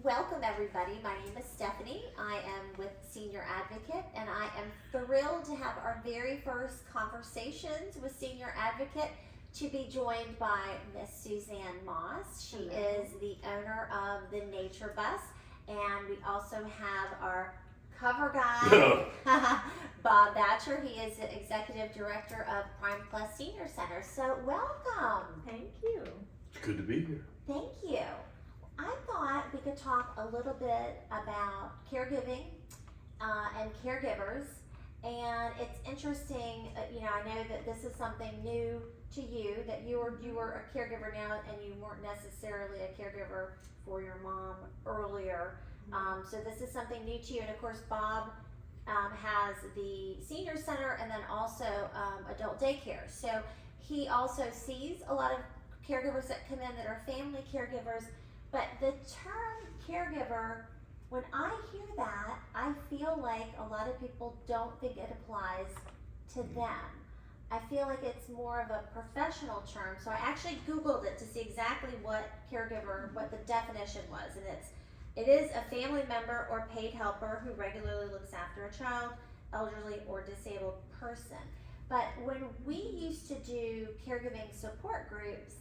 Welcome everybody. My name is Stephanie. I am with Senior Advocate and I am thrilled to have our very first conversations with Senior Advocate to be joined by Miss Suzanne Moss. She is the owner of the Nature Bus, and we also have our cover guy, Bob Batcher. He is the Executive Director of Primeplus Senior Center. So welcome. Thank you. It's good to be here. Thank you. I thought we could talk a little bit about caregiving and caregivers, and it's interesting. I know that this is something new to you. That you were a caregiver now, and you weren't necessarily a caregiver for your mom earlier. So this is something new to you, and of course, Bob has the senior center and then also adult daycare. So he also sees a lot of caregivers that come in that are family caregivers. But the term caregiver, when I hear that, I feel like a lot of people don't think it applies to them. I feel like it's more of a professional term. So I actually Googled it to see exactly what caregiver, what the definition was. And it is a family member or paid helper who regularly looks after a child, elderly, or disabled person. But when we used to do caregiving support groups,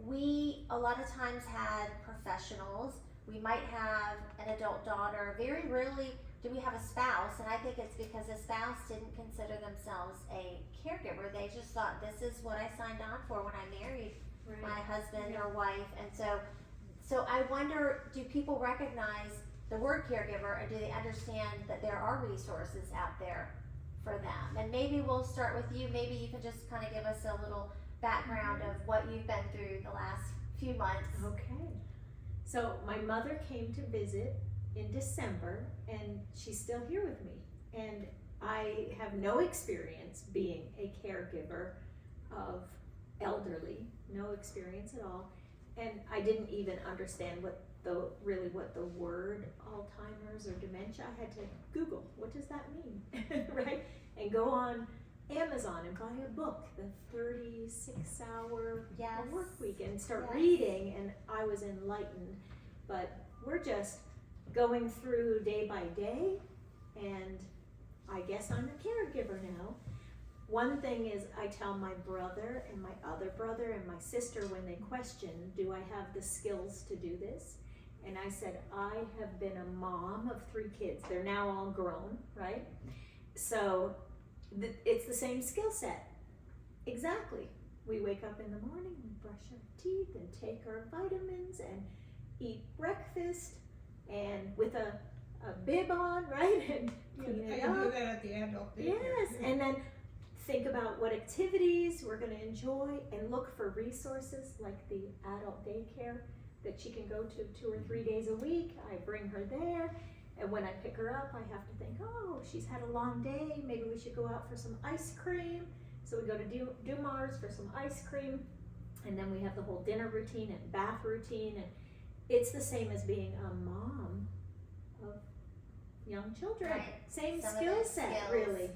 we a lot of times had professionals. We might have an adult daughter. Very rarely do we have a spouse, and I think it's because a spouse didn't consider themselves a caregiver. They just thought, this is what I signed on for when I married my husband or wife. And so I wonder, do people recognize the word caregiver, and do they understand that there are resources out there for them? And maybe we'll start with you. Maybe you can just kind of give us a little background of what you've been through the last few months. Okay. So my mother came to visit in December, and she's still here with me. And I have no experience being a caregiver of elderly, no experience at all. And I didn't even understand what the word Alzheimer's or dementia. I had to Google, what does that mean, right? And go on Amazon and buy a book, the 36-hour work week, and start reading, and I was enlightened. But we're just going through day by day, and I guess I'm a caregiver now. One thing is, I tell my brother and my other brother and my sister when they question, do I have the skills to do this? And I said, I have been a mom of 3 kids. They're now all grown, right? So it's the same skill set. Exactly. We wake up in the morning, we brush our teeth and take our vitamins and eat breakfast, and with a bib on, right? And clean it up. I do that at the adult daycare. Yes, and then think about what activities we're going to enjoy, and look for resources like the adult daycare that she can go to 2 or 3 days a week. I bring her there. And when I pick her up, I have to think, oh, she's had a long day. Maybe we should go out for some ice cream. So we go to Dumar's for some ice cream. And then we have the whole dinner routine and bath routine. And it's the same as being a mom of young children. Right. Same Some of skill those set, skills. really.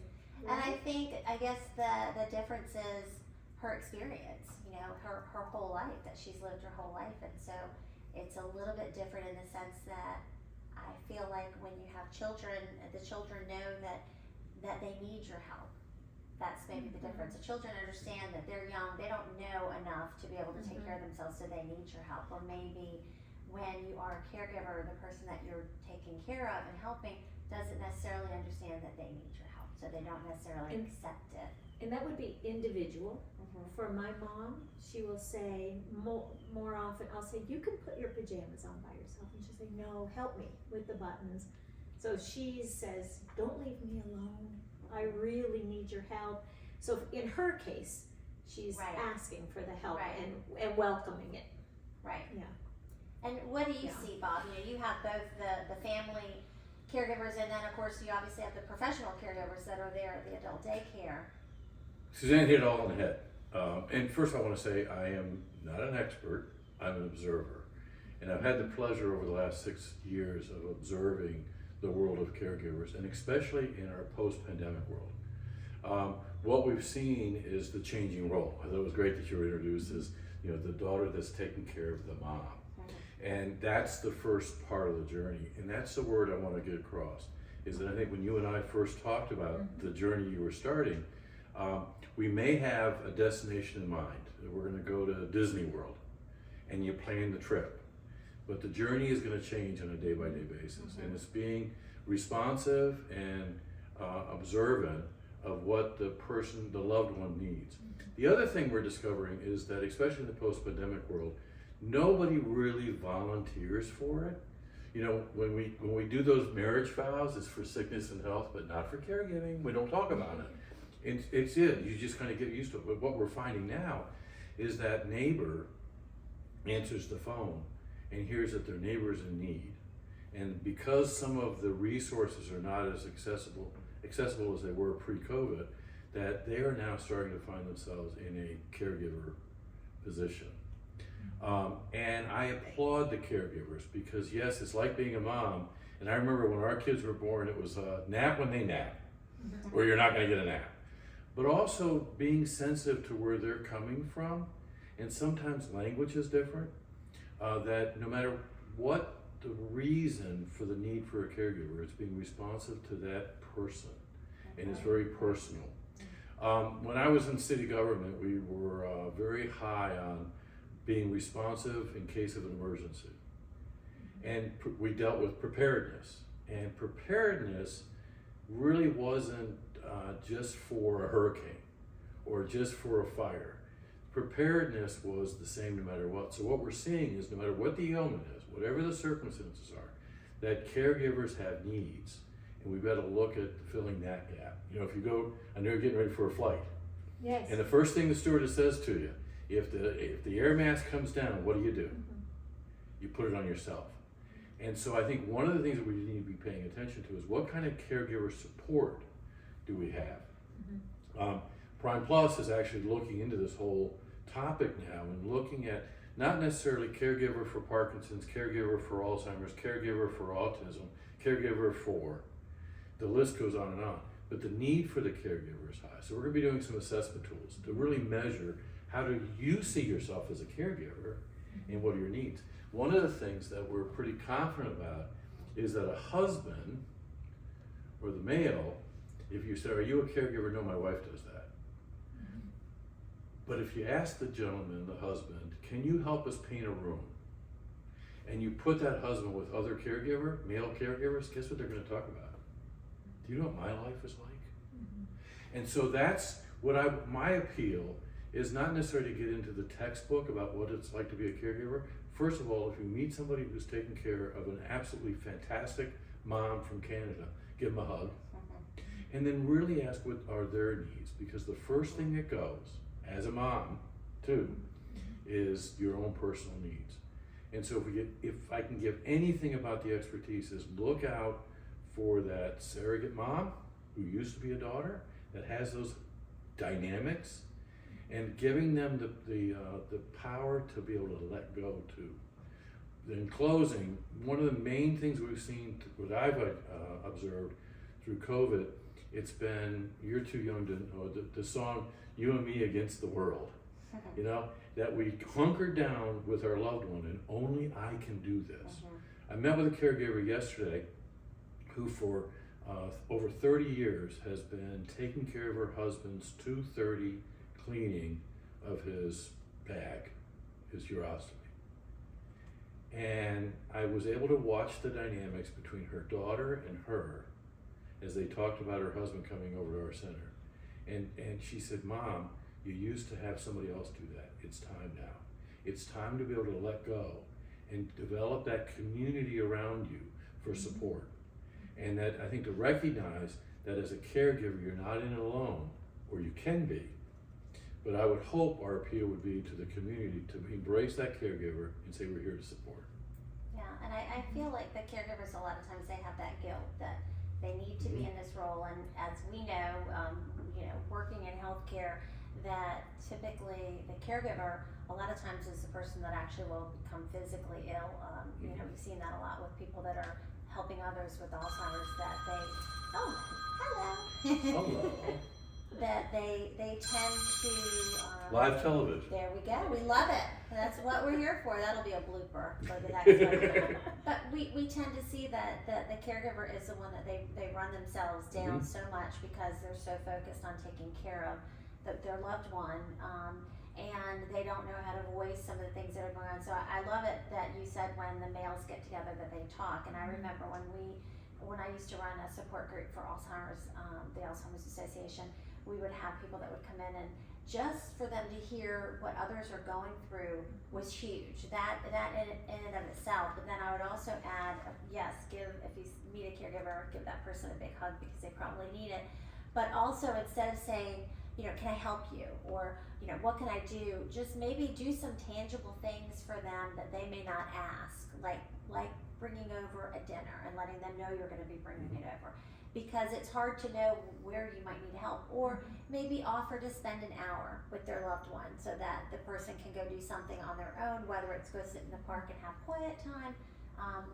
And I guess the difference is her experience, her whole life, that she's lived her whole life. And so it's a little bit different in the sense that I feel like when you have children, the children know that they need your help. That's maybe the difference. The children understand that they're young, they don't know enough to be able to take care of themselves, so they need your help. Or maybe when you are a caregiver, the person that you're taking care of and helping doesn't necessarily understand that they need your help, so they don't necessarily accept it. And that would be individual. For my mom, she will say more often, I'll say, you can put your pajamas on by yourself. And she'll say, no, help me with the buttons. So she says, don't leave me alone. I really need your help. So in her case, she's asking for the help and welcoming it. Right. Yeah. And what do you see, Bob? You have both the family caregivers, and then of course you obviously have the professional caregivers that are there at the adult daycare. Suzanne hit it all on the head. And first I want to say I am not an expert, I'm an observer. And I've had the pleasure over the last 6 years of observing the world of caregivers, and especially in our post-pandemic world. What we've seen is the changing role. I thought it was great that you were introduced as the daughter that's taking care of the mom. And that's the first part of the journey. And that's the word I want to get across, is that I think when you and I first talked about the journey you were starting, we may have a destination in mind. We're going to go to Disney World, and you plan the trip. But the journey is going to change on a day-by-day basis. And it's being responsive and observant of what the person, the loved one, needs. The other thing we're discovering is that, especially in the post-pandemic world, nobody really volunteers for it. You know, when we do those marriage vows, it's for sickness and health, but not for caregiving. We don't talk about it. It's it. You just kind of get used to it. But what we're finding now is that neighbor answers the phone and hears that their neighbor's in need. And because some of the resources are not as accessible as they were pre-COVID, that they are now starting to find themselves in a caregiver position. And I applaud the caregivers, because yes, it's like being a mom. And I remember when our kids were born, it was nap when they nap, or you're not gonna get a nap. But also being sensitive to where they're coming from, and sometimes language is different, that no matter what the reason for the need for a caregiver, it's being responsive to that person, and it's very personal. When I was in city government, we were very high on being responsive in case of an emergency. And we dealt with preparedness. And preparedness really wasn't just for a hurricane or just for a fire. Preparedness was the same no matter what. So what we're seeing is no matter what the ailment is, whatever the circumstances are, that caregivers have needs. And we've got to look at filling that gap. You know, if you go, I know you're getting ready for a flight. Yes. And the first thing the stewardess says to you, if the air mask comes down, what do? You put it on yourself. And so I think one of the things that we need to be paying attention to is what kind of caregiver support do we have? Primeplus is actually looking into this whole topic now and looking at not necessarily caregiver for Parkinson's, caregiver for Alzheimer's, caregiver for autism, caregiver for, the list goes on, but the need for the caregiver is high. So we're gonna be doing some assessment tools to really measure how do you see yourself as a caregiver and what are your needs. One of the things that we're pretty confident about is that a husband or the male, if you say, are you a caregiver? No, my wife does that. But if you ask the gentleman, the husband, can you help us paint a room? And you put that husband with other male caregivers, guess what they're gonna talk about? Do you know what my life is like? And so that's what my appeal is, not necessarily to get into the textbook about what it's like to be a caregiver. First of all, if you meet somebody who's taking care of an absolutely fantastic mom from Canada, give them a hug. And then really ask what are their needs, because the first thing that goes, as a mom too, is your own personal needs. And so if I can give anything about the expertise, is look out for that surrogate mom who used to be a daughter, that has those dynamics, and giving them the power to be able to let go too. In closing, one of the main things we've seen, what I've observed through COVID, it's been, you're too young to know, the song, You and Me Against the World. You know, that we hunkered down with our loved one and only I can do this. I met with a caregiver yesterday who for over 30 years has been taking care of her husband's 2:30 cleaning of his bag, his urostomy. And I was able to watch the dynamics between her daughter and her as they talked about her husband coming over to our center. And she said, Mom, you used to have somebody else do that. It's time now. It's time to be able to let go and develop that community around you for support. And that I think to recognize that as a caregiver, you're not in it alone, or you can be. But I would hope our appeal would be to the community to embrace that caregiver and say, we're here to support. Yeah, and I feel like the caregivers, a lot of times they have that guilt that they need to be in this role. And as we know, working in healthcare, that typically the caregiver, a lot of times is the person that actually will become physically ill. We've seen that a lot with people that are helping others with Alzheimer's, that they, oh, hello. Hello. that they tend to Live television. There we go. We love it. That's what we're here for. That'll be a blooper for the next one. But we tend to see that the caregiver is the one that they run themselves down so much because they're so focused on taking care of their loved one, and they don't know how to voice some of the things that are going on. So I love it that you said when the males get together that they talk. And I remember when I used to run a support group for Alzheimer's, the Alzheimer's Association, we would have people that would come in, and just for them to hear what others are going through was huge. That in and of itself. But then I would also add, yes, if you meet a caregiver, give that person a big hug because they probably need it. But also, instead of saying, can I help you? Or, what can I do? Just maybe do some tangible things for them that they may not ask, like bringing over a dinner and letting them know you're going to be bringing it over. Because it's hard to know where you might need help. Or maybe offer to spend an hour with their loved one so that the person can go do something on their own, whether it's go sit in the park and have quiet time,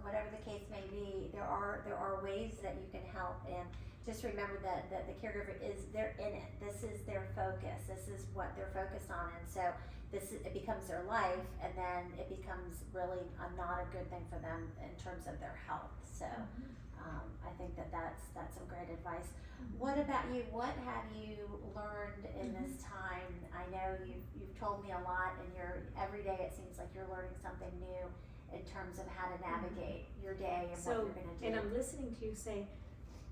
whatever the case may be. There are ways that you can help, and just remember that the caregiver they're in it. This is their focus. This is what they're focused on, and so it becomes their life, and then it becomes really not a good thing for them in terms of their health. So I think that's some great advice. What about you? What have you learned in this time? I know you've told me a lot, and every day it seems like you're learning something new in terms of how to navigate your day and what you're going to do. And I'm listening to you say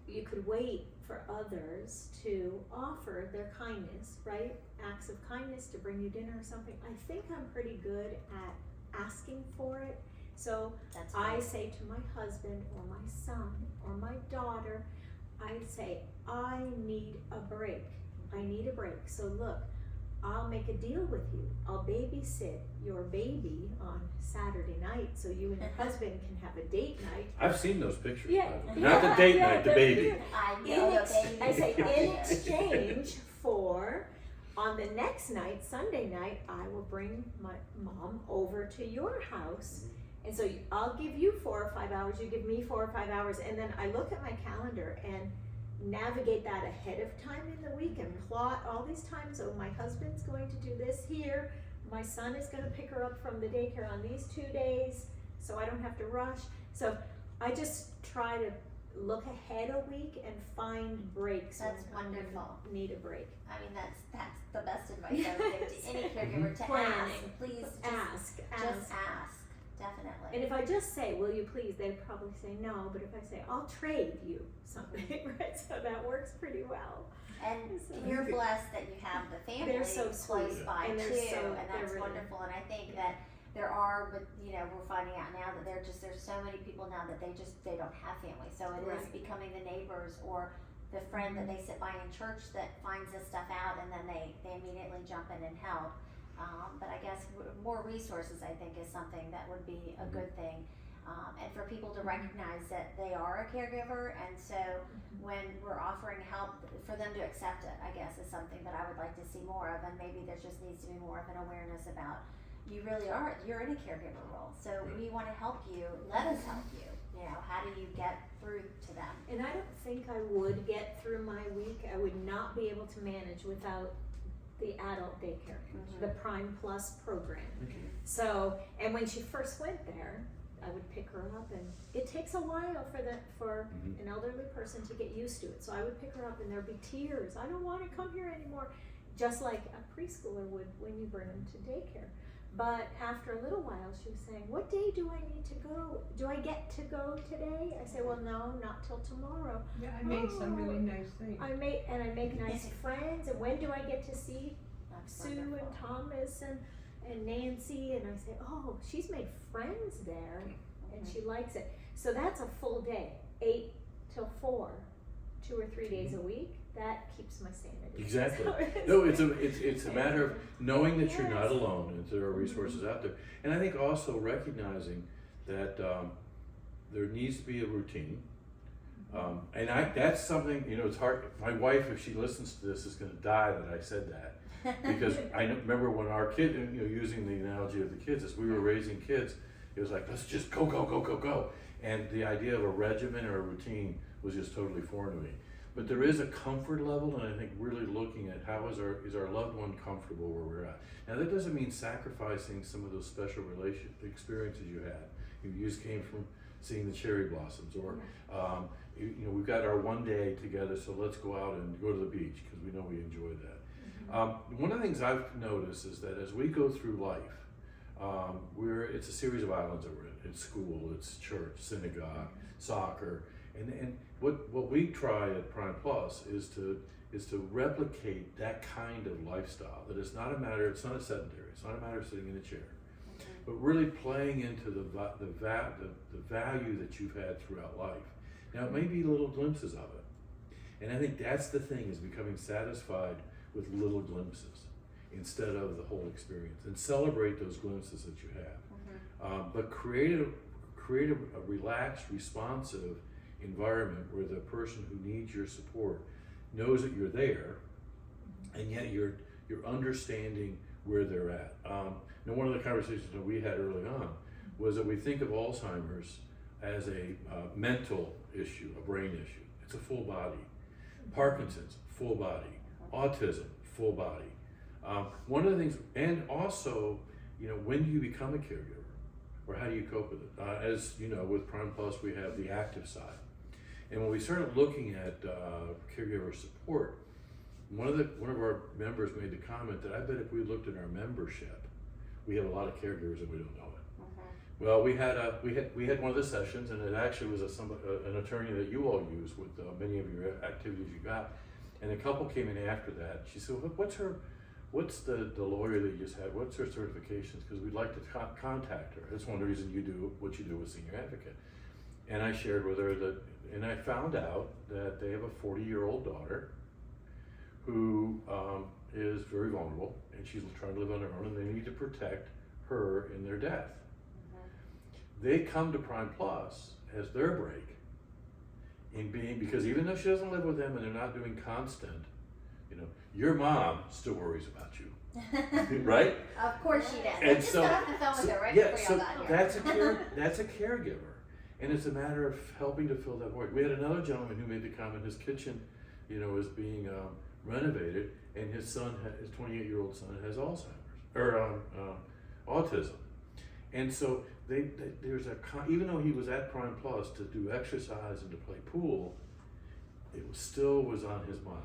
you could wait for others to offer their kindness, right? Acts of kindness to bring you dinner or something. I think I'm pretty good at asking for it. So I say to my husband or my son or my daughter, I say, I need a break. I need a break. So look, I'll make a deal with you. I'll babysit your baby on Saturday night so you and your husband can have a date night. I've seen those pictures. Yeah. Not the date night, the baby. I know the baby. I say, in exchange for, on the next night, Sunday night, I will bring my mom over to your house. And so I'll give you 4 or 5 hours, you give me 4 or 5 hours, and then I look at my calendar and navigate that ahead of time in the week and plot all these times. So my husband's going to do this here, my son is going to pick her up from the daycare on these 2 days, so I don't have to rush. So I just try to look ahead a week and find breaks. That's wonderful. Need a break. I mean, that's the best advice I would give to any caregiver, to ask. Please Just ask. Definitely. And if I just say, will you please, they'd probably say no, but if I say, I'll trade you something, right? So that works pretty well. And you're blessed that you have the family so close sweet. by And too, and that's really wonderful. And I think that there are, but we're finding out now that there's so many people now that they don't have family. So it is becoming the neighbors or the friend that they sit by in church that finds this stuff out, and then they immediately jump in and help. But I guess more resources, I think, is something that would be a good thing. And for people to recognize that they are a caregiver, and so when we're offering help, for them to accept it, I guess, is something that I would like to see more of. And maybe there just needs to be more of an awareness about, you're in a caregiver role. So we want to help you, let us help you. How do you get through to them? And I don't think I would get through my week. I would not be able to manage without the adult daycare, the Primeplus program. So, and when she first went there, I would pick her up, and it takes a while for an elderly person to get used to it. So I would pick her up, and there'd be tears. I don't want to come here anymore, just like a preschooler would when you bring them to daycare. But after a little while, she was saying, "What day do I need to go? Do I get to go today?" I say, "Well, no, not till tomorrow." Yeah, I made some really nice things. I make nice friends. And when do I get to see That's Sue wonderful. and Thomas and Nancy? And I say, "Oh, she's made friends there, and she likes it." So that's a full day, 8 till 4, 2 or 3 days a week. That keeps my sanity. Exactly. So No, it's a matter of knowing that you're not alone, and there are resources out there. And I think also recognizing that there needs to be a routine. And that's something, it's hard. My wife, if she listens to this, is going to die that I said that. Because I remember when our kid, using the analogy of the kids, as we were raising kids, it was like, let's just go. And the idea of a regimen or a routine was just totally foreign to me. But there is a comfort level, and I think really looking at how is our loved one comfortable where we're at. Now that doesn't mean sacrificing some of those special experiences you had. You just came from seeing the cherry blossoms, or we've got our one day together, so let's go out and go to the beach because we know we enjoy that. One of the things I've noticed is that as we go through life, it's a series of islands that we're in. It's school, it's church, synagogue, soccer, and what we try at Primeplus is to replicate that kind of lifestyle. That it's not a sedentary. It's not a matter of sitting in a chair, but really playing into the value that you've had throughout life. Now it may be little glimpses of it, and I think that's the thing, is becoming satisfied with little glimpses instead of the whole experience, and celebrate those glimpses that you have. But create a relaxed, responsive environment where the person who needs your support knows that you're there, and yet you're understanding where they're at. Now, one of the conversations that we had early on was that we think of Alzheimer's as a mental issue, a brain issue. It's a full body. Parkinson's, full body. Autism, full body. One of the things, and also, when do you become a caregiver, or how do you cope with it? As you know, with Primeplus, we have the active side. And when we started looking at caregiver support, one of our members made the comment that I bet if we looked at our membership, we have a lot of caregivers and we don't know it. Well, we had one of the sessions, and it actually was an attorney that you all use with many of your activities you got, and a couple came in after that. She said, "What's the lawyer that you just had? What's her certifications? Because we'd like to contact her." That's one of the reasons you do what you do with Senior Advocate. And I shared with her that, and I found out that they have a 40-year-old daughter who is very vulnerable, and she's trying to live on her own, and they need to protect her in their death. They come to Primeplus as their break because even though she doesn't live with them and they're not doing constant, your mom still worries about you, right? Of course she does. And I just got off the phone with her right before y'all got here. That's a caregiver, and it's a matter of helping to fill that void. We had another gentleman who made the comment his kitchen, was being renovated, and his 28-year-old son has Alzheimer's or autism, and so there's even though he was at Primeplus to do exercise and to play pool, it still was on his mind.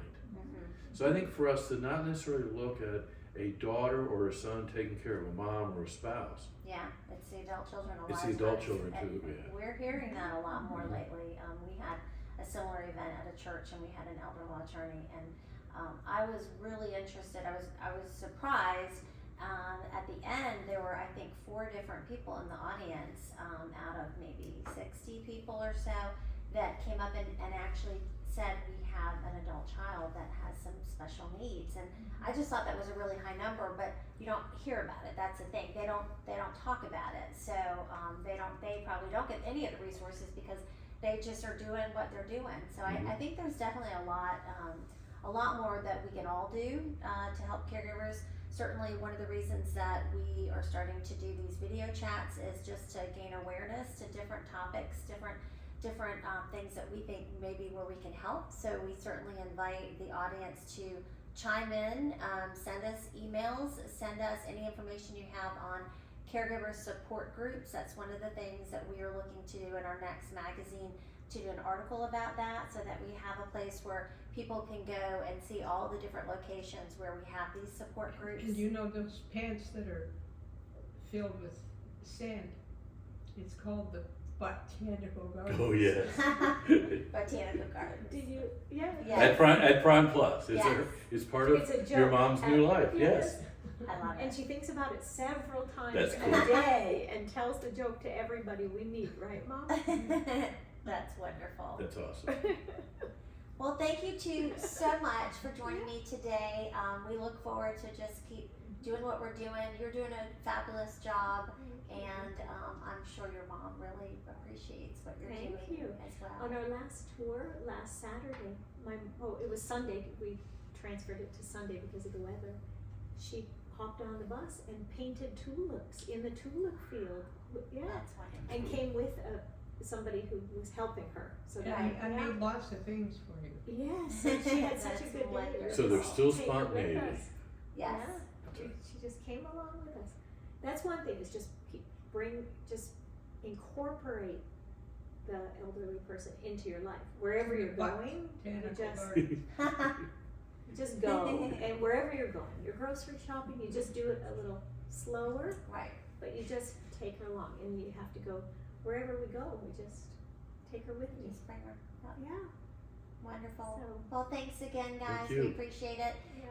So I think for us to not necessarily look at a daughter or a son taking care of a mom or a spouse. Yeah, it's the adult children a lot. It's the adult children too. We're hearing that a lot more lately. We had a similar event at a church, and we had an elder law attorney, and I was really interested. I was surprised. At the end, there were, I think, 4 different people in the audience out of maybe 60 people or so that came up and actually said, we have an adult child that has some special needs. And I just thought that was a really high number, but you don't hear about it. That's the thing. They don't talk about it. So they probably don't get any of the resources because they just are doing what they're doing. So I think there's definitely a lot more that we can all do to help caregivers. Certainly one of the reasons that we are starting to do these video chats is just to gain awareness to different topics, different things that we think maybe where we can help. So we certainly invite the audience to chime in, send us emails, send us any information you have on caregiver support groups. That's one of the things that we are looking to do in our next magazine, to do an article about that, so that we have a place where people can go and see all the different locations where we have these support groups. And those pants that are filled with sand, it's called the Botanical Gardens. Oh yes. Botanical Gardens. Did you? Yeah. Yes. At Primeplus, Yes. it's part of It's a your joke. mom's new life. Yes. I love And it. she thinks about it several times That's a cool. day and tells the joke to everybody we meet, right, Mom? That's wonderful. That's awesome. Well, thank you two so much for joining me today. We look forward to just keep doing what we're doing. You're doing a fabulous job, and I'm sure your mom really appreciates what you're Thank doing you. as well. On our last tour last Saturday, it was Sunday. We transferred it to Sunday because of the weather. She hopped on the bus and painted tulips in the tulip field. Yeah, That's wonderful. and came with somebody who was helping her. So And that, I made lots of things for you. yes, and she had such a That's good day. wonderful. So there's still Take her with spontaneity. us. Yes. Yeah, she just came along with us. That's one thing, is just just incorporate the elderly person into your life. Wherever you're going, you Botanical just, Gardens. you just go. And wherever you're going, you're grocery shopping, you just do it a little slower, Right. but you just take her along. And you have to go, wherever we go, we just take her with you. Just bring her up. Yeah. Wonderful. So, Well, thanks again, guys. you. We appreciate it. yeah.